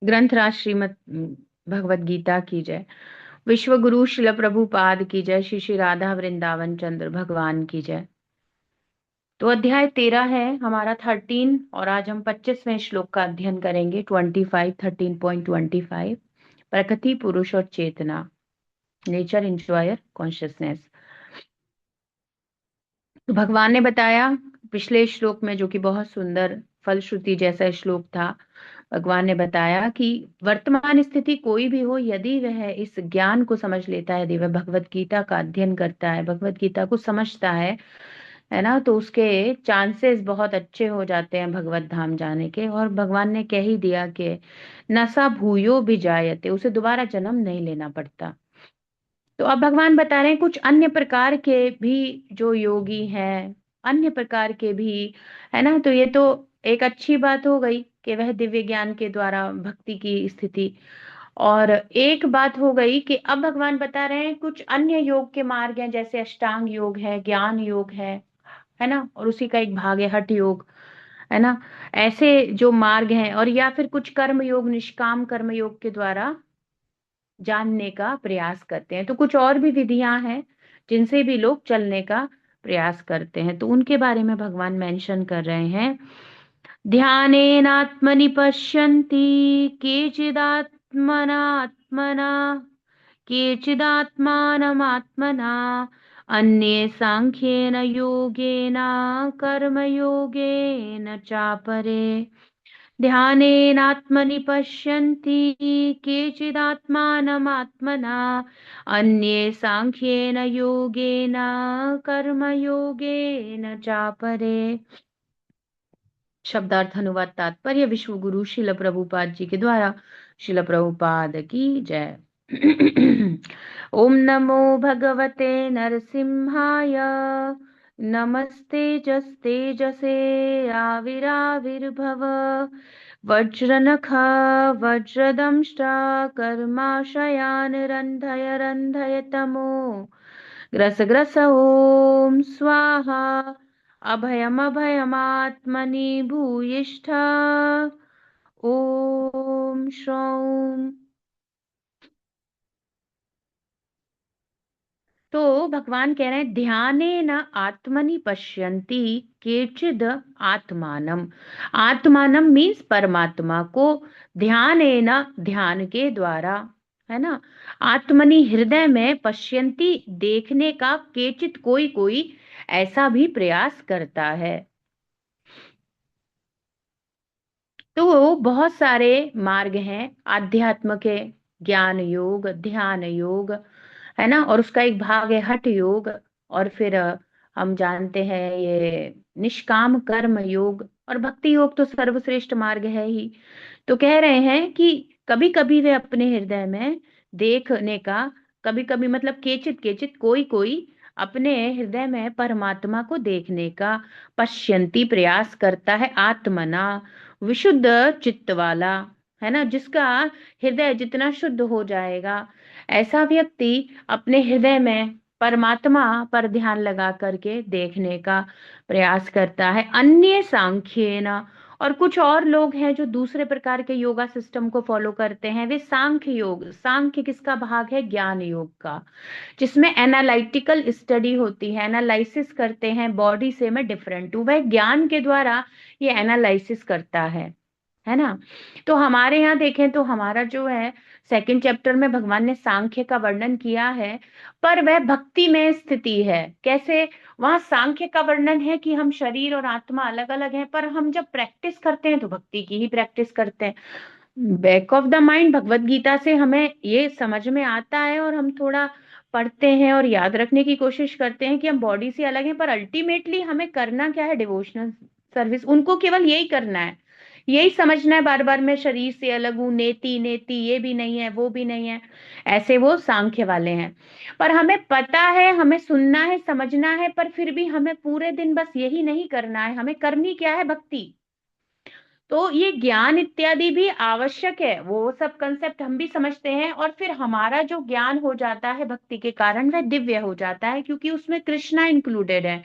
ग्रंथराज श्रीमद भगवत गीता की जय। विश्व गुरु शिल प्रभुपाद की जय। श्री श्री राधा वृंदावन चंद्र भगवान की जय। तो अध्याय 13 है हमारा 13, और आज हम 25वें श्लोक का अध्ययन करेंगे। 13.25 प्रकृति, पुरुष और चेतना, नेचर, इंजॉयर, कॉन्शियसनेस। तो भगवान ने बताया पिछले श्लोक में, जो कि बहुत सुंदर फलश्रुति जैसा श्लोक था, भगवान ने बताया कि वर्तमान स्थिति कोई भी हो, यदि वह इस ज्ञान को समझ लेता है, यदि वह भगवत गीता का अध्ययन करता है, भगवत गीता को समझता है ना, तो उसके चांसेस बहुत अच्छे हो जाते हैं भगवत धाम जाने के। और भगवान ने कह ही दिया कि नसा भूयो भी जायते, उसे दोबारा जन्म नहीं लेना पड़ता। तो अब भगवान बता रहे हैं कुछ अन्य प्रकार के भी जो योगी हैं, अन्य प्रकार के भी, है ना। तो ये तो एक अच्छी बात हो गई कि वह दिव्य ज्ञान के द्वारा भक्ति की स्थिति। और एक बात हो गई कि अब भगवान बता रहे हैं कुछ अन्य योग के मार्ग हैं, जैसे अष्टांग योग है, ज्ञान योग है ना, और उसी का एक भाग है हठ योग, है ना। ऐसे जो मार्ग हैं, और या फिर कुछ कर्म योग, निष्काम कर्म योग के द्वारा जानने का प्रयास करते हैं। तो कुछ और भी विधियां हैं जिनसे भी लोग चलने का प्रयास करते हैं, तो उनके बारे में भगवान मेंशन कर रहे हैं। ध्यानेनात्मनि पश्यन्ति केचिदात्मनात्मना, केचिदात्मानमात्मना, अन्ये सांख्येन योगेन कर्मयोगेन चापरे। ध्यानेनात्मनि पश्यन्ति केचिदात्मानमात्मना, अन्ये सांख्येन योगेन कर्मयोगेन चापरे। शब्दार्थ अनुवाद तात्पर्य विश्व गुरु शिल प्रभुपाद जी के द्वारा। शिल प्रभुपाद की जय। ओम नमो भगवते नरसिंहाय, नमस्ते जस्तेजसे आविराविर्भव, वज्रनख वज्रदंष्टा कर्माशयान् रन्धय रन्धय तमो ग्रस ग्रस ओम स्वाहा। अभयमभयमात्मनि भूयिष्ठ ओम श्रौम। तो भगवान कह रहे हैं ध्याने न आत्मनि पश्यन्ति केचिद आत्मानम। आत्मानम मीन्स परमात्मा को, ध्याने न ध्यान के द्वारा, है ना। आत्मनि हृदय में, पश्यन्ति देखने का, केचित कोई कोई ऐसा भी प्रयास करता है। तो बहुत सारे मार्ग हैं आध्यात्म के, ज्ञान योग, ध्यान योग, है ना, और उसका एक भाग है हठ योग। और फिर हम जानते हैं ये निष्काम कर्म योग, और भक्ति योग तो सर्वश्रेष्ठ मार्ग है ही। तो कह रहे हैं कि कभी कभी वे अपने हृदय में देखने का, कभी कभी मतलब केचित केचित कोई कोई अपने हृदय में परमात्मा को देखने का पश्यंती प्रयास करता है। आत्मना, विशुद्ध चित्त वाला, है ना, जिसका हृदय जितना शुद्ध हो जाएगा, ऐसा व्यक्ति अपने हृदय में परमात्मा पर ध्यान लगा करके देखने का प्रयास करता है। अन्य सांख्येन, और कुछ और लोग हैं जो दूसरे प्रकार के योगा सिस्टम को फॉलो करते हैं, वे सांख्य योग, सांख्य किसका भाग है, ज्ञान योग का, जिसमें एनालिटिकल स्टडी होती है, एनालिसिस करते हैं बॉडी से मैं डिफरेंट हूँ, वह ज्ञान के द्वारा ये एनालिसिस करता है ना। तो हमारे यहाँ देखें तो हमारा जो है सेकंड चैप्टर में भगवान ने सांख्य का वर्णन किया है, पर वह भक्ति में स्थिति है। कैसे, वहां सांख्य का वर्णन है कि हम शरीर और आत्मा अलग अलग हैं, पर हम जब प्रैक्टिस करते हैं तो भक्ति की ही प्रैक्टिस करते हैं। Back of the mind Bhagavad Gita से हमें ये समझ में आता है, और हम थोड़ा पढ़ते हैं और याद रखने की कोशिश करते हैं कि हम बॉडी से अलग हैं, पर अल्टीमेटली हमें करना क्या है, डिवोशनल सर्विस। उनको केवल यही करना है, यही समझना है बार बार, मैं शरीर से अलग हूं, नेति नेति, ये भी नहीं है वो भी नहीं है, ऐसे वो सांख्य वाले हैं। पर हमें पता है, हमें सुनना है, समझना है, पर फिर भी हमें पूरे दिन बस यही नहीं करना है, हमें करनी क्या है, भक्ति। तो ये ज्ञान इत्यादि भी आवश्यक है, वो सब कंसेप्ट हम भी समझते हैं, और फिर हमारा जो ज्ञान हो जाता है भक्ति के कारण, वह दिव्य हो जाता है, क्योंकि उसमें कृष्णा इंक्लूडेड है।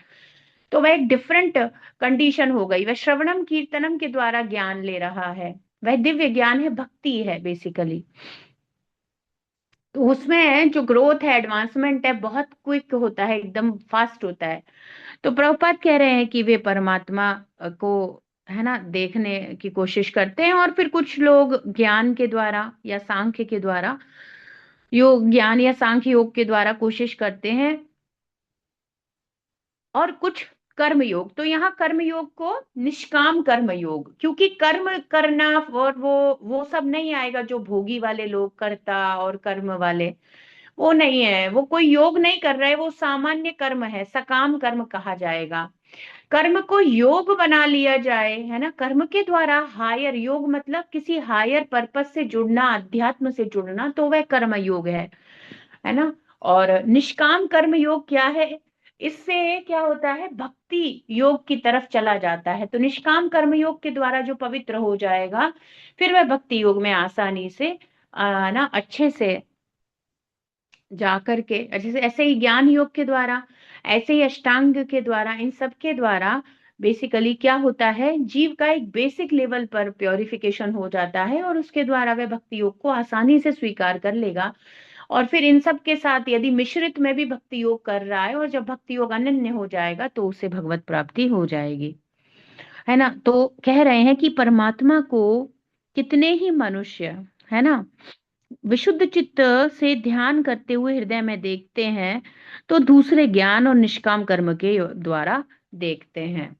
तो वह एक डिफरेंट कंडीशन हो गई, वह श्रवणम कीर्तनम के द्वारा ज्ञान ले रहा है। वह दिव्य ज्ञान है, भक्ति है बेसिकली। तो उसमें जो ग्रोथ है, एडवांसमेंट है, बहुत क्विक होता है, एकदम फास्ट होता है। तो प्रभुपाद कह रहे हैं कि वे परमात्मा को, है ना, देखने की कोशिश करते हैं, और फिर कुछ लोग ज्ञान के द्वारा या सांख्य के द्वारा, योग ज्ञान या सांख्य योग के द्वारा कोशिश करते हैं, और कुछ कर्म योग। तो यहाँ कर्म योग को निष्काम कर्म योग, क्योंकि कर्म करना और वो सब नहीं आएगा जो भोगी वाले लोग, कर्ता और कर्म वाले, वो नहीं है, वो कोई योग नहीं कर रहा है, वो सामान्य कर्म है, सकाम कर्म कहा जाएगा। कर्म को योग बना लिया जाए, है ना, कर्म के द्वारा हायर योग, मतलब किसी हायर पर्पस से जुड़ना, अध्यात्म से जुड़ना, तो वह कर्म योग है ना। और निष्काम कर्म योग क्या है? इससे क्या होता है, भक्ति योग की तरफ चला जाता है। तो निष्काम कर्म योग के द्वारा जो पवित्र हो जाएगा, फिर वह भक्ति योग में आसानी से ना अच्छे से जा करके, जैसे ऐसे ही ज्ञान योग के द्वारा, ऐसे ही अष्टांग के द्वारा, इन सब के द्वारा बेसिकली क्या होता है, जीव का एक बेसिक लेवल पर प्योरिफिकेशन हो जाता है, और उसके द्वारा वह भक्ति योग को आसानी से स्वीकार कर लेगा। और फिर इन सब के साथ यदि मिश्रित में भी भक्ति योग कर रहा है, और जब भक्ति योग अनन्य हो जाएगा, तो उसे भगवत प्राप्ति हो जाएगी, है ना। तो कह रहे हैं कि परमात्मा को कितने ही मनुष्य, है ना, विशुद्ध चित्त से ध्यान करते हुए हृदय में देखते हैं, तो दूसरे ज्ञान और निष्काम कर्म के द्वारा देखते हैं।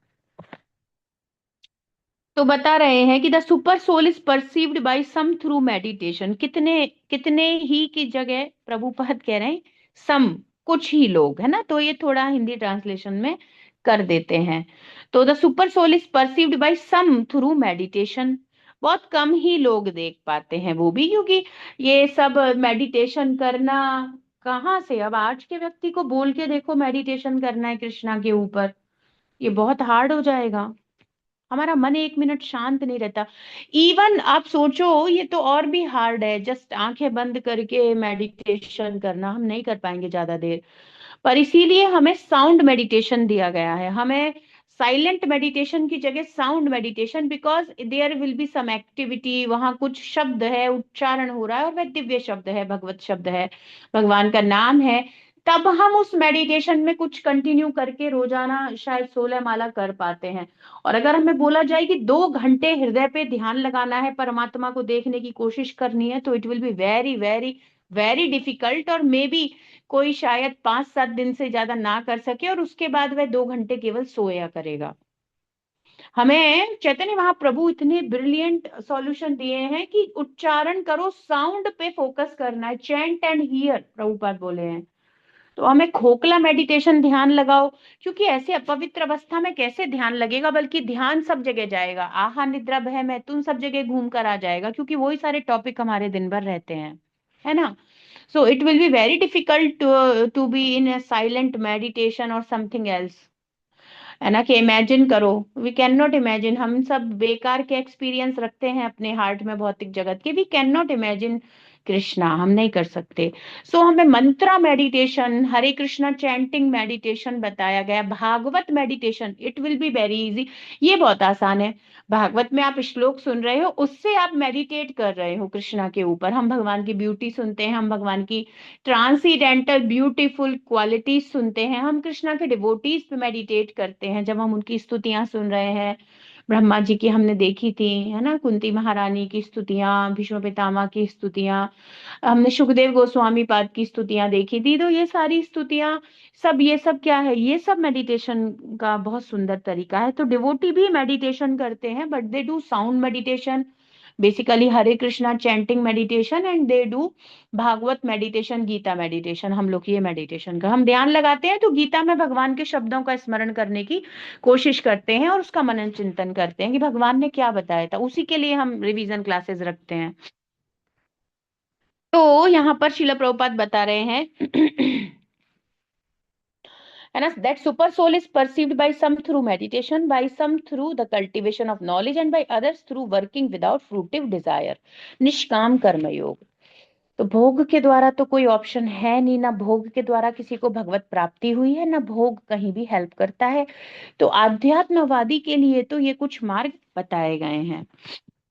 तो बता रहे हैं कि the super soul is perceived by some through meditation. कितने कितने ही की जगह प्रभुपाद कह रहे हैं सम, कुछ ही लोग, है ना, तो ये थोड़ा हिंदी ट्रांसलेशन में कर देते हैं। तो the super soul is perceived by some through meditation, बहुत कम ही लोग देख पाते हैं, वो भी क्योंकि ये सब मेडिटेशन करना कहाँ से, अब आज के व्यक्ति को बोल के देखो मेडिटेशन करना है कृष्णा के ऊपर, ये बहुत हार्ड हो जाएगा, हमारा मन एक मिनट शांत नहीं रहता। इवन आप सोचो, ये तो और भी हार्ड है, जस्ट आंखें बंद करके मेडिटेशन करना, हम नहीं कर पाएंगे ज्यादा देर। पर इसीलिए हमें साउंड मेडिटेशन दिया गया है, हमें साइलेंट मेडिटेशन की जगह sound meditation, because there will be some activity, वहां कुछ शब्द है, उच्चारण हो रहा है, और वह दिव्य शब्द है, भगवत शब्द है, भगवान का नाम है। तब हम उस मेडिटेशन में कुछ कंटिन्यू करके रोजाना शायद 16 माला कर पाते हैं। और अगर हमें बोला जाए कि 2 घंटे हृदय पे ध्यान लगाना है, परमात्मा को देखने की कोशिश करनी है, तो it will be very very very difficult, और मे बी कोई शायद 5-7 दिन से ज्यादा ना कर सके, और उसके बाद वह 2 घंटे केवल सोया करेगा। हमें चैतन्य महाप्रभु इतने ब्रिलियंट सॉल्यूशन दिए हैं कि उच्चारण करो, साउंड पे फोकस करना है, चैंट एंड हियर, प्रभुपाद बोले हैं। तो हमें खोखला मेडिटेशन ध्यान लगाओ, क्योंकि ऐसे अपवित्र अवस्था में कैसे ध्यान लगेगा, बल्कि ध्यान सब जगह जाएगा, आहा निद्रा भय मैथुन सब जगह घूम कर आ जाएगा, क्योंकि वही सारे टॉपिक हमारे दिन भर रहते हैं, है ना। So it will be very difficult to be in silent meditation और समथिंग एल्स, है ना। कि इमेजिन करो, वी कैन नॉट इमेजिन, हम सब बेकार के एक्सपीरियंस रखते हैं अपने हार्ट में भौतिक जगत के, we can not imagine Krishna, हम नहीं कर सकते। सो हमें mantra meditation, Hare Krishna chanting meditation बताया गया, Bhagavat meditation, it will be very easy, ये बहुत आसान है। भागवत में आप श्लोक सुन रहे हो, उससे आप मेडिटेट कर रहे हो कृष्णा के ऊपर, हम भगवान की ब्यूटी सुनते हैं, हम भगवान की ट्रांसीडेंटल ब्यूटीफुल क्वालिटीज सुनते हैं, हम कृष्णा के डिवोटीज पे मेडिटेट करते हैं जब हम उनकी स्तुतियां सुन रहे हैं। ब्रह्मा जी की हमने देखी थी, है ना, कुंती महारानी की स्तुतियां, भीष्म पितामह की स्तुतियां, हमने सुखदेव गोस्वामी पाद की स्तुतियां देखी थी। तो ये सारी स्तुतियां, सब ये सब क्या है, ये सब मेडिटेशन का बहुत सुंदर तरीका है। तो डिवोटी भी मेडिटेशन करते हैं, but they do sound meditation, basically Hare Krishna chanting meditation, and they do Bhagavat meditation, Gita meditation. हम लोग ये मेडिटेशन का हम ध्यान लगाते हैं, तो गीता में भगवान के शब्दों का स्मरण करने की कोशिश करते हैं, और उसका मनन चिंतन करते हैं कि भगवान ने क्या बताया था, उसी के लिए हम रिवीजन क्लासेस रखते हैं। तो यहाँ पर शिला प्रभुपाद बता रहे हैं है ना, that super soul is perceived by some through meditation, by some through the cultivation of knowledge, and by others through working without fruitive desire, निष्काम कर्म योग। तो भोग के द्वारा तो कोई ऑप्शन है नहीं, ना भोग के द्वारा किसी को भगवत प्राप्ति हुई है, ना भोग कहीं भी हेल्प करता है। तो आध्यात्मवादी के लिए तो ये कुछ मार्ग बताए गए हैं।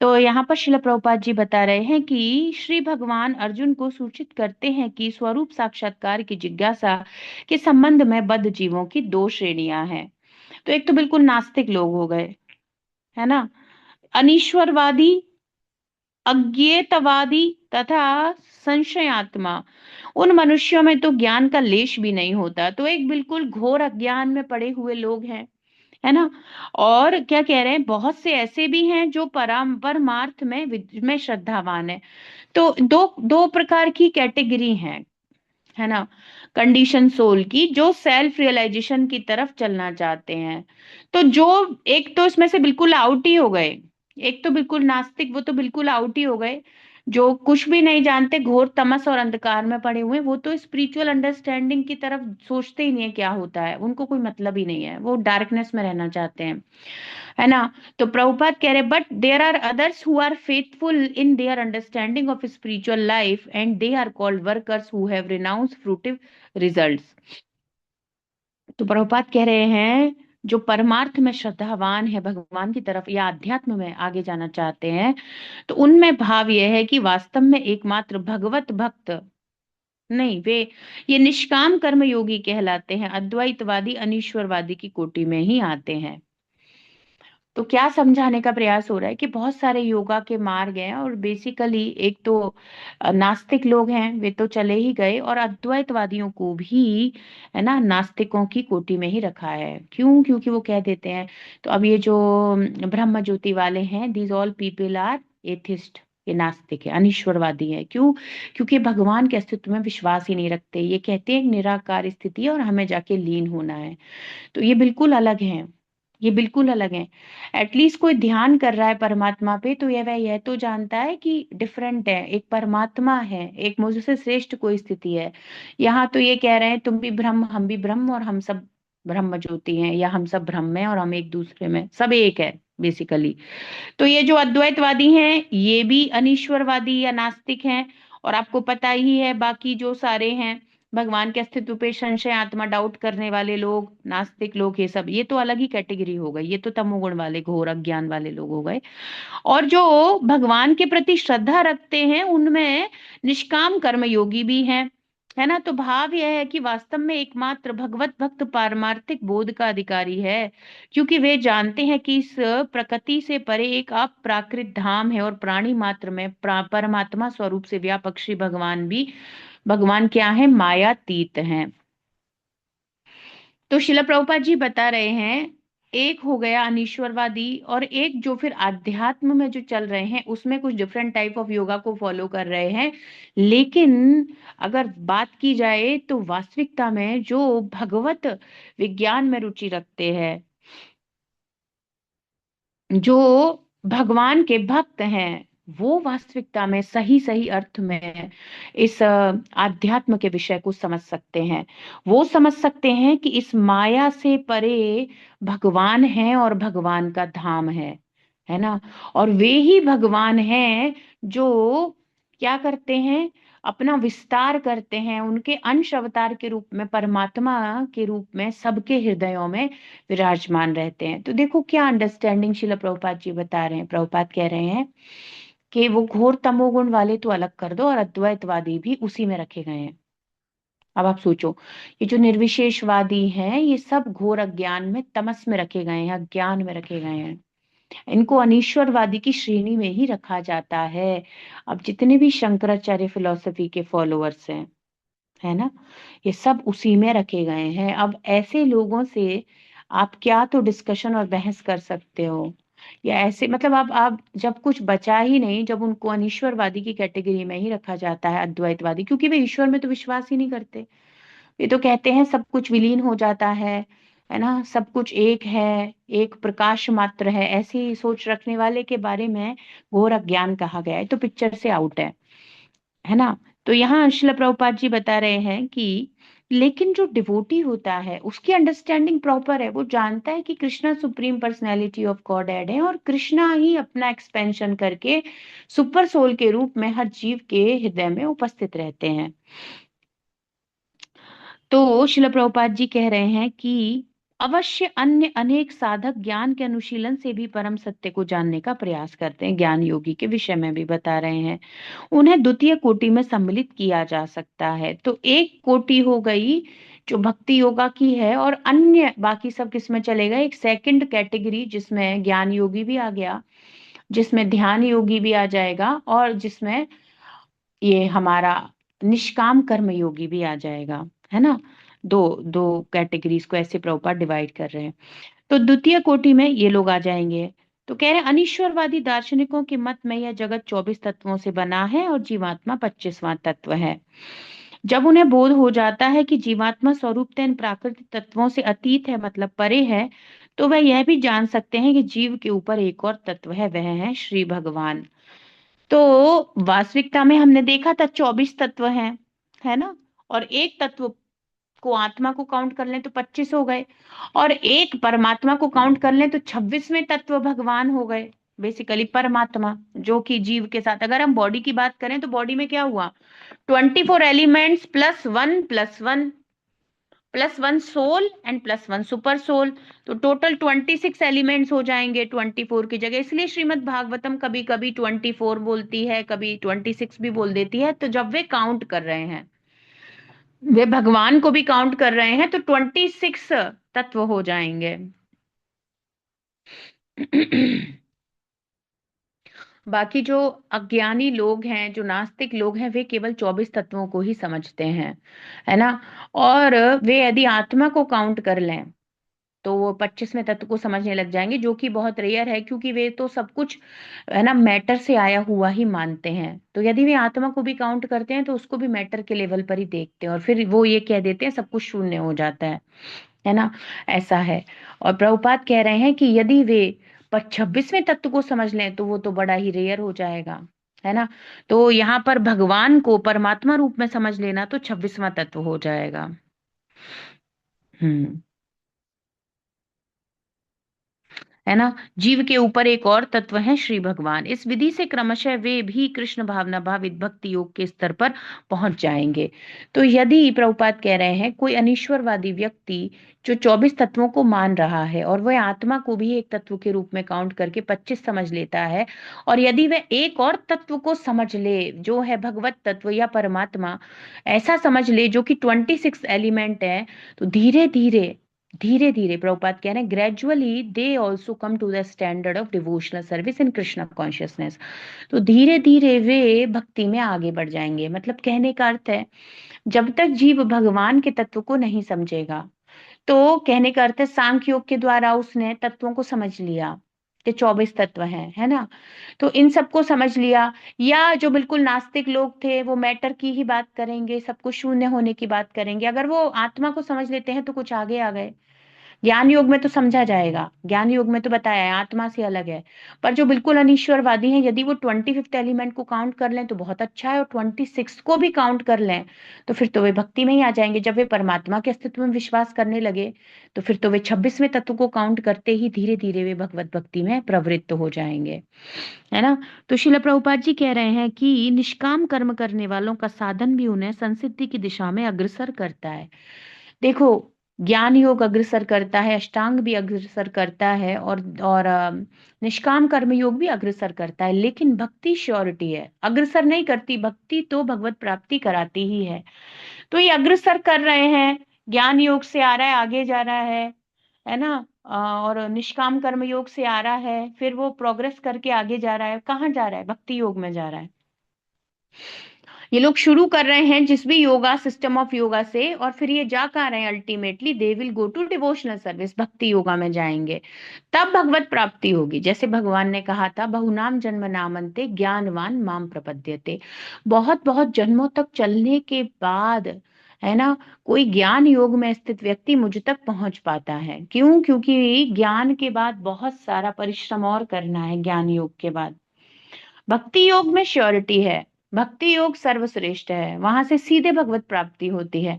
तो यहाँ पर शिला प्रभुपाद जी बता रहे हैं कि श्री भगवान अर्जुन को सूचित करते हैं कि स्वरूप साक्षात्कार की जिज्ञासा के संबंध में बद्ध जीवों की दो श्रेणियां हैं। तो एक तो बिल्कुल नास्तिक लोग हो गए, है ना, अनीश्वरवादी, अज्ञेयतावादी तथा संशयात्मा। उन मनुष्यों में तो ज्ञान का लेश भी नहीं होता, तो एक बिल्कुल घोर अज्ञान में पड़े हुए लोग हैं, है ना। और क्या कह रहे हैं, बहुत से ऐसे भी हैं जो परमार्थ में श्रद्धावान है। तो दो दो प्रकार की कैटेगरी है ना, कंडीशन सोल की, जो सेल्फ रियलाइजेशन की तरफ चलना चाहते हैं। तो जो एक तो इसमें से बिल्कुल आउट ही हो गए, एक तो बिल्कुल नास्तिक, वो तो बिल्कुल आउट ही हो गए, जो कुछ भी नहीं जानते, घोर तमस और अंधकार में पड़े हुए, वो तो स्पिरिचुअल अंडरस्टैंडिंग की तरफ सोचते ही नहीं है क्या होता है, उनको कोई मतलब ही नहीं है, वो डार्कनेस में रहना चाहते हैं, है ना। तो प्रभुपाद कह रहे, but there are others who are faithful in their understanding of spiritual life and they are called workers who have renounce fruitive results. तो प्रभुपाद कह रहे हैं, जो परमार्थ में श्रद्धावान है, भगवान की तरफ या अध्यात्म में आगे जाना चाहते हैं, तो उनमें भाव यह है कि वास्तव में एकमात्र भगवत भक्त नहीं, वे ये निष्काम कर्म योगी कहलाते हैं, अद्वैतवादी अनीश्वरवादी की कोटि में ही आते हैं। तो क्या समझाने का प्रयास हो रहा है कि बहुत सारे योगा के मार्ग हैं, और बेसिकली एक तो नास्तिक लोग हैं, वे तो चले ही गए, और अद्वैतवादियों को भी, है ना, नास्तिकों की कोटि में ही रखा है। क्यों? क्योंकि वो कह देते हैं, तो अब ये जो ब्रह्म ज्योति वाले हैं, these all people are atheist, ये नास्तिक है, अनीश्वरवादी है। क्यों? क्योंकि भगवान के अस्तित्व में विश्वास ही नहीं रखते, ये कहते हैं एक निराकार स्थिति है और हमें जाके लीन होना है। तो ये बिल्कुल अलग है, ये बिल्कुल अलग है। एटलीस्ट कोई ध्यान कर रहा है परमात्मा पे, तो वह तो जानता है कि डिफरेंट है, एक परमात्मा है, एक मुझसे श्रेष्ठ कोई स्थिति है। यहाँ तो ये कह रहे हैं, तुम भी ब्रह्म, हम भी ब्रह्म, और हम सब ब्रह्म ज्योति हैं, या हम सब ब्रह्म हैं और हम एक दूसरे में सब एक है बेसिकली। तो ये जो अद्वैतवादी हैं, ये भी अनीश्वरवादी या नास्तिक हैं। और आपको पता ही है बाकी जो सारे हैं, भगवान के अस्तित्व पे संशय आत्मा डाउट करने वाले लोग, नास्तिक लोग, ये सब, ये तो अलग ही कैटेगरी हो गई, ये तो तमोगुण वाले, घोर अज्ञान वाले लोग हो गए। और जो भगवान के प्रति श्रद्धा रखते हैं, उनमें निष्काम कर्म योगी भी हैं, है ना। तो भाव यह है कि वास्तव में एकमात्र भगवत भक्त पारमार्थिक बोध का अधिकारी है, क्योंकि वे जानते हैं कि इस प्रकृति से परे एक अप्राकृत धाम है, और प्राणी मात्र में परमात्मा स्वरूप से व्यापक श्री भगवान भी, भगवान क्या है, मायातीत हैं। तो शिला प्रभुपाद जी बता रहे हैं, एक हो गया अनीश्वरवादी, और एक जो फिर आध्यात्म में जो चल रहे हैं, उसमें कुछ डिफरेंट टाइप ऑफ योगा को फॉलो कर रहे हैं। लेकिन अगर बात की जाए तो वास्तविकता में जो भगवत विज्ञान में रुचि रखते हैं, जो भगवान के भक्त हैं, वो वास्तविकता में सही सही अर्थ में इस आध्यात्म के विषय को समझ सकते हैं। वो समझ सकते हैं कि इस माया से परे भगवान है और भगवान का धाम है ना। और वे ही भगवान हैं जो क्या करते हैं, अपना विस्तार करते हैं, उनके अंश अवतार के रूप में, परमात्मा के रूप में सबके हृदयों में विराजमान रहते हैं। तो देखो क्या अंडरस्टैंडिंग शिला प्रभुपाद जी बता रहे हैं। प्रभुपाद कह रहे हैं कि वो घोर तमोगुण वाले तो अलग कर दो, और अद्वैतवादी भी उसी में रखे गए हैं। अब आप सोचो, ये जो निर्विशेषवादी हैं, ये सब घोर अज्ञान में, तमस में रखे गए हैं, अज्ञान में रखे गए हैं। इनको अनीश्वरवादी की श्रेणी में ही रखा जाता है। अब जितने भी शंकराचार्य फिलोसफी के फॉलोअर्स हैं, है ना, ये सब उसी में रखे गए हैं। अब ऐसे लोगों से आप क्या तो डिस्कशन और बहस कर सकते हो, या ऐसे, मतलब आप जब कुछ बचा ही नहीं, जब उनको अनीश्वरवादी की कैटेगरी में ही रखा जाता है, अद्वैतवादी, क्योंकि वे ईश्वर में तो विश्वास ही नहीं करते। ये तो कहते हैं सब कुछ विलीन हो जाता है ना, सब कुछ एक है, एक प्रकाश मात्र है, ऐसी सोच रखने वाले के बारे में घोर अज्ञान कहा गया है, तो पिक्चर से आउट है ना। तो यहाँ श्रील प्रभुपाद जी बता रहे हैं कि लेकिन जो डिवोटी होता है, उसकी अंडरस्टैंडिंग प्रॉपर है, वो जानता है कि Krishna supreme personality of godhead है, और कृष्णा ही अपना एक्सपेंशन करके सुपर सोल के रूप में हर जीव के हृदय में उपस्थित रहते हैं। तो श्रील प्रभुपाद जी कह रहे हैं कि अवश्य अन्य अनेक साधक ज्ञान के अनुशीलन से भी परम सत्य को जानने का प्रयास करते हैं। ज्ञान योगी के विषय में भी बता रहे हैं। उन्हें द्वितीय कोटि में सम्मिलित किया जा सकता है। तो एक कोटि हो गई जो भक्ति योगा की है, और अन्य बाकी सब किस में चलेगा, एक सेकंड कैटेगरी जिसमें ज्ञान योगी भी आ गया, जिसमें ध्यान योगी भी आ जाएगा, और जिसमें ये हमारा निष्काम कर्म योगी भी आ जाएगा, है ना। दो दो कैटेगरीज को ऐसे प्रभुपाद डिवाइड कर रहे हैं। तो द्वितीय कोटि में ये लोग आ जाएंगे। तो कह रहे हैं अनीश्वरवादी दार्शनिकों के मत में यह जगत 24 तत्वों से बना है और जीवात्मा 25वां तत्व है। जब उन्हें बोध हो जाता है कि जीवात्मा स्वरूपतः इन प्राकृतिक तत्वों से अतीत है, मतलब परे है, तो वह यह भी जान सकते हैं कि जीव के ऊपर एक और तत्व है, वह है श्री भगवान। तो वास्तविकता में हमने देखा था 24 तत्व हैं, है ना। और एक तत्व को, आत्मा को काउंट कर लें तो 25 हो गए, और एक परमात्मा को काउंट कर लें तो 26वें तत्व भगवान हो गए। बेसिकली परमात्मा, जो कि जीव के साथ, अगर हम बॉडी की बात करें तो बॉडी में क्या हुआ, 24 elements plus one soul and +1 super soul. तो टोटल 26 एलिमेंट्स हो जाएंगे 24 की जगह। इसलिए श्रीमद् भागवतम कभी कभी 24 बोलती है, कभी 26 भी बोल देती है। तो जब वे काउंट कर रहे हैं, वे भगवान को भी काउंट कर रहे हैं, तो 26 तत्व हो जाएंगे। बाकी जो अज्ञानी लोग हैं, जो नास्तिक लोग हैं, वे केवल 24 तत्वों को ही समझते हैं, है ना। और वे यदि आत्मा को काउंट कर लें तो वो 25वें तत्व को समझने लग जाएंगे, जो कि बहुत रेयर है, क्योंकि वे तो सब कुछ, है ना, मैटर से आया हुआ ही मानते हैं। तो यदि वे आत्मा को भी काउंट करते हैं तो उसको भी मैटर के लेवल पर ही देखते हैं, और फिर वो ये कह देते हैं सब कुछ शून्य हो जाता है ना। ऐसा है। और प्रभुपाद कह रहे हैं कि यदि वे 26वें तत्व को समझ लें तो वो तो बड़ा ही रेयर हो जाएगा, है ना। तो यहाँ पर भगवान को परमात्मा रूप में समझ लेना तो 26वां तत्व हो जाएगा। हम्म। है ना। जीव के ऊपर एक और तत्व है श्री भगवान। इस विधि से क्रमशः वे भी कृष्ण भावना भावित भक्ति योग के स्तर पर पहुंच जाएंगे। तो यदि प्रभुपाद कह रहे हैं कोई अनीश्वरवादी व्यक्ति जो 24 तत्वों को मान रहा है और वह आत्मा को भी एक तत्व के रूप में काउंट करके 25 समझ लेता है, और यदि वह एक और तत्व को समझ ले जो है भगवत तत्व या परमात्मा, ऐसा समझ ले जो कि 26 एलिमेंट है, तो धीरे धीरे धीरे धीरे प्रभुपाद कह रहे हैं gradually they also come to the standard of devotional service in Krishna consciousness. तो धीरे धीरे वे भक्ति में आगे बढ़ जाएंगे। मतलब कहने का अर्थ है, जब तक जीव भगवान के तत्व को नहीं समझेगा, तो कहने का अर्थ है सांख्य योग के द्वारा उसने तत्वों को समझ लिया कि 24 तत्व हैं, है ना। तो इन सबको समझ लिया। या जो बिल्कुल नास्तिक लोग थे वो मैटर की ही बात करेंगे, सब कुछ शून्य होने की बात करेंगे। अगर वो आत्मा को समझ लेते हैं तो कुछ आगे आ गए। ज्ञान योग में तो समझा जाएगा, ज्ञान योग में तो बताया है आत्मा से अलग है। पर जो बिल्कुल अनीश्वरवादी हैं, यदि वो 25th एलिमेंट को काउंट कर लें तो बहुत अच्छा है, और 26 को भी काउंट कर लें तो फिर तो वे भक्ति में ही आ जाएंगे। जब वे परमात्मा के अस्तित्व में विश्वास करने लगे तो फिर तो वे 26वें तत्व को काउंट करते ही धीरे धीरे वे भगवत भक्ति में प्रवृत्त हो जाएंगे, है ना। तो शिला प्रभुपाद जी कह रहे हैं कि निष्काम कर्म करने वालों का साधन भी उन्हें संसिद्धि की दिशा में अग्रसर करता है। देखो, ज्ञान योग अग्रसर करता है, अष्टांग भी अग्रसर करता है, और निष्काम कर्म योग भी अग्रसर करता है, लेकिन भक्ति श्योरिटी है, अग्रसर नहीं करती। भक्ति तो भगवत प्राप्ति कराती ही है। तो ये अग्रसर कर रहे हैं, ज्ञान योग से आ रहा है, आगे जा रहा है ना। और निष्काम कर्म योग से आ रहा है, फिर वो प्रोग्रेस करके आगे जा रहा है। कहाँ जा रहा है, भक्ति योग में जा रहा है। ये लोग शुरू कर रहे हैं जिस भी योगा सिस्टम ऑफ योगा से, और फिर ये जा कहाँ रहे हैं, ultimately they will go to devotional service, bhakti yoga में जाएंगे। तब भगवत प्राप्ति होगी। जैसे भगवान ने कहा था, बहुनाम जन्म नामन्ते ज्ञानवान माम प्रपद्यते। बहुत बहुत जन्मों तक चलने के बाद, है ना, कोई ज्ञान योग में स्थित व्यक्ति मुझ तक पहुंच पाता है। क्यों? क्योंकि ज्ञान के बाद बहुत सारा परिश्रम और करना है। ज्ञान योग के बाद भक्ति योग में श्योरिटी है, भक्ति योग सर्वश्रेष्ठ है, वहां से सीधे भगवत प्राप्ति होती है।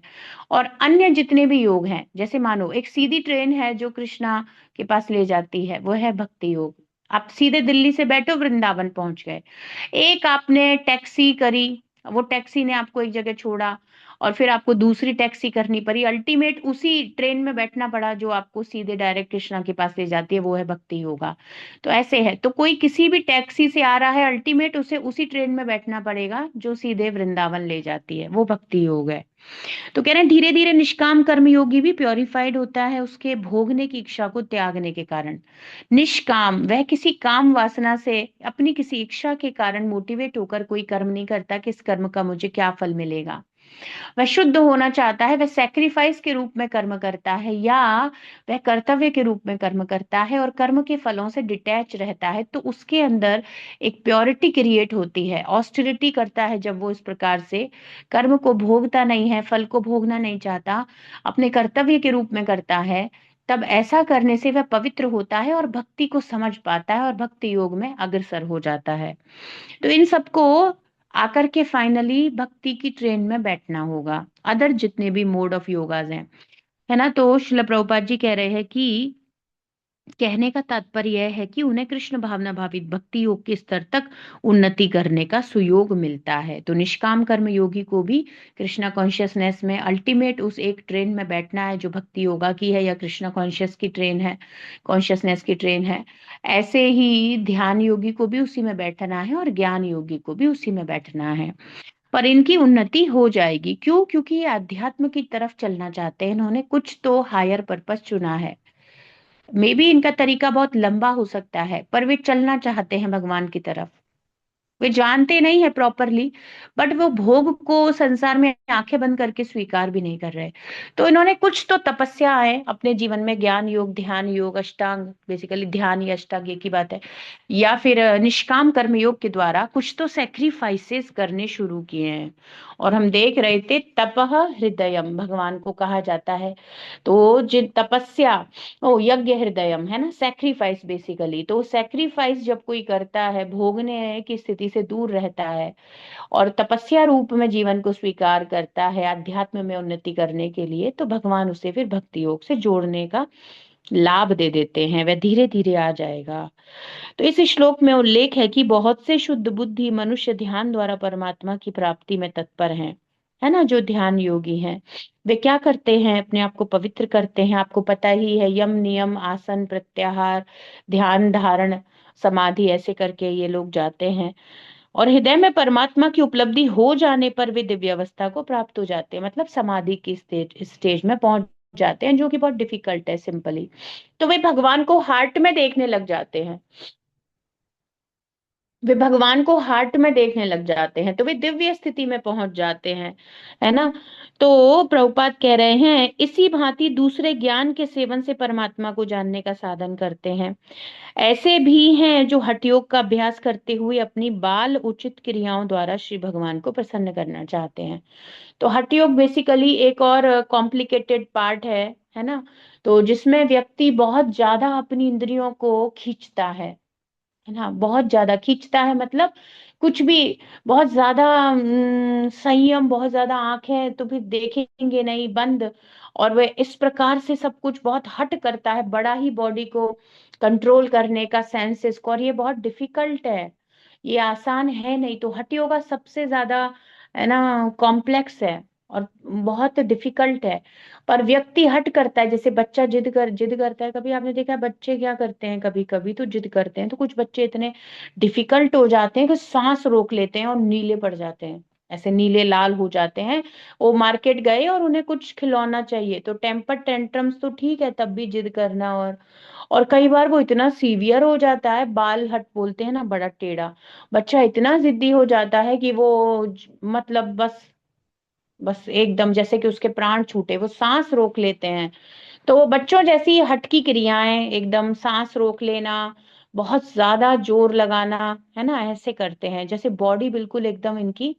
और अन्य जितने भी योग हैं, जैसे मानो एक सीधी ट्रेन है जो कृष्णा के पास ले जाती है, वो है भक्ति योग। आप सीधे दिल्ली से बैठो वृंदावन पहुंच गए। एक आपने टैक्सी करी, वो टैक्सी ने आपको एक जगह छोड़ा, और फिर आपको दूसरी टैक्सी करनी पड़ी, अल्टीमेट उसी ट्रेन में बैठना पड़ा जो आपको सीधे डायरेक्ट कृष्णा के पास ले जाती है, वो है भक्ति योगा। तो ऐसे है, तो कोई किसी भी टैक्सी से आ रहा है, अल्टीमेट उसे उसी ट्रेन में बैठना पड़ेगा जो सीधे वृंदावन ले जाती है, वो भक्ति योग है। तो कह रहे हैं धीरे धीरे निष्काम कर्म योगी भी प्योरिफाइड होता है उसके भोगने की इच्छा को त्यागने के कारण। निष्काम, वह किसी काम वासना से अपनी किसी इच्छा के कारण मोटिवेट होकर कोई कर्म नहीं करता कि इस कर्म का मुझे क्या फल मिलेगा। वह शुद्ध होना चाहता है, वह सेक्रीफाइस के रूप में कर्म करता है या वह कर्तव्य के रूप में कर्म करता है और कर्म के फलों से डिटैच रहता है, तो उसके अंदर एक प्योरिटी क्रिएट होती है। ऑस्टेरिटी करता है जब वो इस प्रकार से कर्म को भोगता नहीं है, फल को भोगना नहीं चाहता, अपने कर्तव्य के रूप में करता है, तब ऐसा करने से वह पवित्र होता है और भक्ति को समझ पाता है और भक्ति योग में अग्रसर हो जाता है। तो इन सबको आकर के फाइनली भक्ति की ट्रेन में बैठना होगा। अदर जितने भी मोड ऑफ योगाज हैं, है ना, तो श्रील प्रभुपाद जी कह रहे हैं कि कहने का तात्पर्य यह है कि उन्हें कृष्ण भावना भावित भक्ति योग के स्तर तक उन्नति करने का सुयोग मिलता है। तो निष्काम कर्म योगी को भी कृष्णा कॉन्शियसनेस में अल्टीमेट उस एक ट्रेन में बैठना है जो भक्ति योगा की है या कृष्णा कॉन्शियस की ट्रेन है, कॉन्शियसनेस की ट्रेन है। ऐसे ही ध्यान योगी को भी उसी में बैठना है और ज्ञान योगी को भी उसी में बैठना है। पर इनकी उन्नति हो जाएगी, क्यों? क्योंकि ये अध्यात्म की तरफ चलना चाहते हैं, इन्होंने कुछ तो हायर पर्पस चुना है। मे बी इनका तरीका बहुत लंबा हो सकता है, पर वे चलना चाहते हैं भगवान की तरफ। वे जानते नहीं है प्रॉपरली, बट वो भोग को संसार में आंखें बंद करके स्वीकार भी नहीं कर रहे। तो इन्होंने कुछ तो तपस्या है अपने जीवन में, ज्ञान योग, ध्यान योग, अष्टांग, बेसिकली ध्यान या अष्टांग एक ही बात है, या फिर निष्काम कर्म योग के द्वारा कुछ तो सेक्रीफाइसेस करने शुरू किए हैं। और हम देख रहे थे तपह हृदयम भगवान को कहा जाता है। तो जिन तपस्या, ओ यज्ञ हृदयम है ना, सेक्रीफाइस बेसिकली। तो सेक्रीफाइस जब कोई करता है, भोगने की स्थिति से दूर रहता है और तपस्या रूप में जीवन को स्वीकार करता है अध्यात्म में उन्नति करने के लिए, तो भगवान उसे फिर भक्ति योग से जोड़ने का लाभ दे देते हैं, वह धीरे धीरे आ जाएगा। तो इस श्लोक में उल्लेख है कि बहुत से शुद्ध बुद्धि मनुष्य ध्यान द्वारा परमात्मा की प्राप्ति में तत्पर हैं, है ना। जो ध्यान योगी हैं वे क्या करते हैं, अपने आप को पवित्र करते हैं। आपको पता ही है, यम नियम आसन प्रत्याहार ध्यान धारण समाधि ऐसे करके ये लोग जाते हैं और हृदय में परमात्मा की उपलब्धि हो जाने पर वे दिव्य अवस्था को प्राप्त हो जाते हैं, मतलब समाधि की स्टेज में पहुंच जाते हैं, जो कि बहुत डिफिकल्ट है सिंपली। तो वे भगवान को हार्ट में देखने लग जाते हैं, वे भगवान को हार्ट में देखने लग जाते हैं, तो वे दिव्य स्थिति में पहुंच जाते हैं, है ना। तो प्रभुपाद कह रहे हैं इसी भांति दूसरे ज्ञान के सेवन से परमात्मा को जानने का साधन करते हैं। ऐसे भी हैं जो हठ योग का अभ्यास करते हुए अपनी बाल उचित क्रियाओं द्वारा श्री भगवान को प्रसन्न करना चाहते हैं। तो हठ योग बेसिकली एक और कॉम्प्लिकेटेड पार्ट है ना। तो जिसमें व्यक्ति बहुत ज्यादा अपनी इंद्रियों को खींचता है ना, बहुत ज्यादा खींचता है, मतलब कुछ भी बहुत ज्यादा संयम, बहुत ज्यादा आंखें तो फिर देखेंगे नहीं, बंद। और वह इस प्रकार से सब कुछ बहुत हट करता है, बड़ा ही बॉडी को कंट्रोल करने का सेंसेस को, और ये बहुत डिफिकल्ट है, ये आसान है नहीं। तो हठ योगा सबसे ज्यादा, है ना, कॉम्प्लेक्स है और बहुत डिफिकल्ट है। पर व्यक्ति हट करता है, जैसे बच्चा जिद करता है। कभी आपने देखा है बच्चे क्या करते हैं, कभी कभी तो जिद करते हैं, तो कुछ बच्चे इतने डिफिकल्ट हो जाते हैं कि सांस रोक लेते हैं और नीले पड़ जाते हैं, ऐसे नीले लाल हो जाते हैं। वो मार्केट गए और उन्हें कुछ खिलौना चाहिए, तो टेम्पर टेंट्रम्स तो ठीक है, तब भी जिद करना। और कई बार वो इतना सीवियर हो जाता है, बाल हट बोलते हैं ना, बड़ा टेढ़ा, बच्चा इतना जिद्दी हो जाता है कि वो मतलब बस बस एकदम जैसे कि उसके प्राण छूटे, वो सांस रोक लेते हैं। तो वो बच्चों जैसी हठ की क्रियाएं, एकदम सांस रोक लेना, बहुत ज्यादा जोर लगाना, है ना, ऐसे करते हैं जैसे बॉडी बिल्कुल एकदम इनकी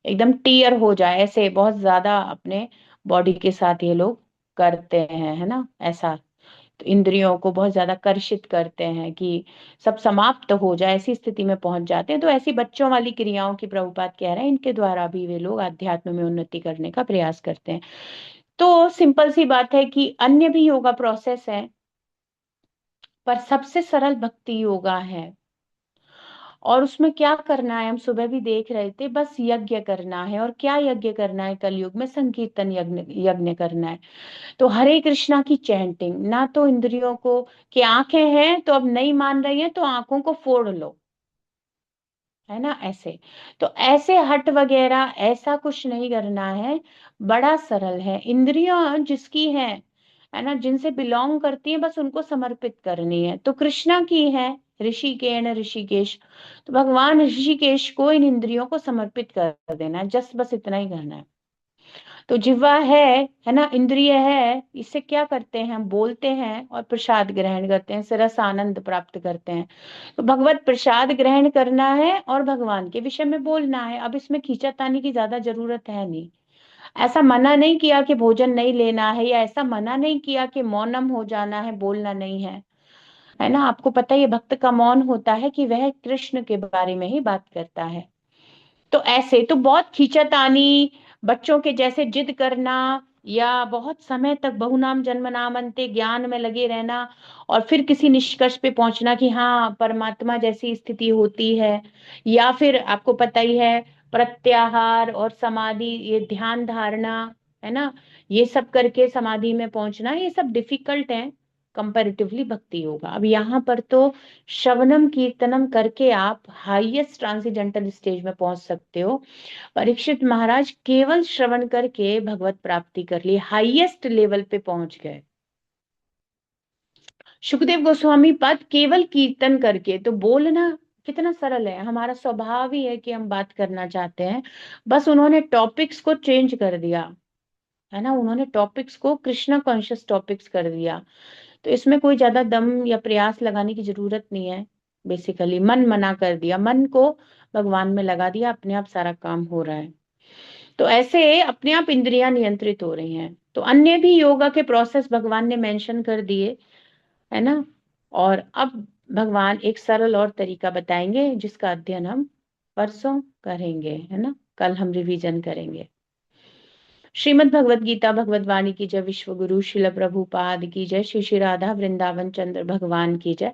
एकदम टीयर हो जाए, ऐसे बहुत ज्यादा अपने बॉडी के साथ ये लोग करते हैं, है ना, ऐसा। तो इंद्रियों को बहुत ज्यादा कर्षित करते हैं कि सब समाप्त हो जाए, ऐसी स्थिति में पहुंच जाते हैं। तो ऐसी बच्चों वाली क्रियाओं की प्रभुपाद कह रहे हैं इनके द्वारा भी वे लोग अध्यात्म में उन्नति करने का प्रयास करते हैं। तो सिंपल सी बात है कि अन्य भी योगा प्रोसेस है, पर सबसे सरल भक्ति योगा है। और उसमें क्या करना है, हम सुबह भी देख रहे थे, बस यज्ञ करना है। और क्या यज्ञ करना है? कलयुग में संकीर्तन यज्ञ यज्ञ करना है। तो हरे कृष्णा की चैंटिंग, ना तो इंद्रियों को, कि आंखें हैं तो अब नहीं मान रही हैं तो आंखों को फोड़ लो, है ना, ऐसे। तो ऐसे हट वगैरह ऐसा कुछ नहीं करना है। बड़ा सरल है। इंद्रियां जिसकी है ना, जिनसे बिलोंग करती है, बस उनको समर्पित करनी है। तो कृष्णा की है, ऋषिकेण ऋषिकेश, तो भगवान ऋषिकेश को इन इंद्रियों को समर्पित कर देना है, जस्ट बस इतना ही करना है। तो जिह्वा है ना, इंद्रिय है, इससे क्या करते हैं? हम बोलते हैं और प्रसाद ग्रहण करते हैं, इससे रस आनंद प्राप्त करते हैं। तो भगवत प्रसाद ग्रहण करना है और भगवान के विषय में बोलना है। अब इसमें खींचातानी की ज्यादा जरूरत है नहीं। ऐसा मना नहीं किया कि भोजन नहीं लेना है, या ऐसा मना नहीं किया कि मौनम हो जाना है, बोलना नहीं है ना। आपको पता है, ये भक्त का मौन होता है कि वह कृष्ण के बारे में ही बात करता है। तो ऐसे तो बहुत खींचातानी, बच्चों के जैसे जिद करना, या बहुत समय तक बहुनाम जन्मनामन्ते ज्ञान में लगे रहना, और फिर किसी निष्कर्ष पे पहुंचना कि हाँ परमात्मा जैसी स्थिति होती है, या फिर आपको पता ही है, प्रत्याहार और समाधि, ये ध्यान धारणा, है ना, ये सब करके समाधि में पहुंचना, ये सब डिफिकल्ट है कंपैरेटिवली भक्ति योगा। अब यहाँ पर तो श्रवणम कीर्तनम करके आप हाईएस्ट ट्रांसेंडेंटल स्टेज में पहुंच सकते हो। परीक्षित महाराज केवल श्रवण करके भगवत प्राप्ति कर ली, हाईएस्ट लेवल पे पहुंच गए। सुखदेव गोस्वामी पद केवल कीर्तन करके, तो बोलना कितना सरल है, हमारा स्वभाव ही है कि हम बात करना चाहते हैं। बस उन्होंने टॉपिक्स को चेंज कर दिया, है ना, उन्होंने टॉपिक्स को कृष्णा कॉन्शियस टॉपिक्स कर दिया। तो इसमें कोई ज्यादा दम या प्रयास लगाने की जरूरत नहीं है। बेसिकली मन मना कर दिया, मन को भगवान में लगा दिया, अपने आप सारा काम हो रहा है। तो ऐसे अपने आप इंद्रियां नियंत्रित हो रही हैं। तो अन्य भी योगा के प्रोसेस भगवान ने मेंशन कर दिए, है ना। और अब भगवान एक सरल और तरीका बताएंगे, जिसका अध्ययन हम परसों करेंगे, है ना, कल हम रिवीजन करेंगे। श्रीमद् भगवत गीता भगवत वाणी की जय, विश्व गुरु शिल प्रभुपाद की जय, श्री श्री राधा वृंदावन चंद्र भगवान की जय।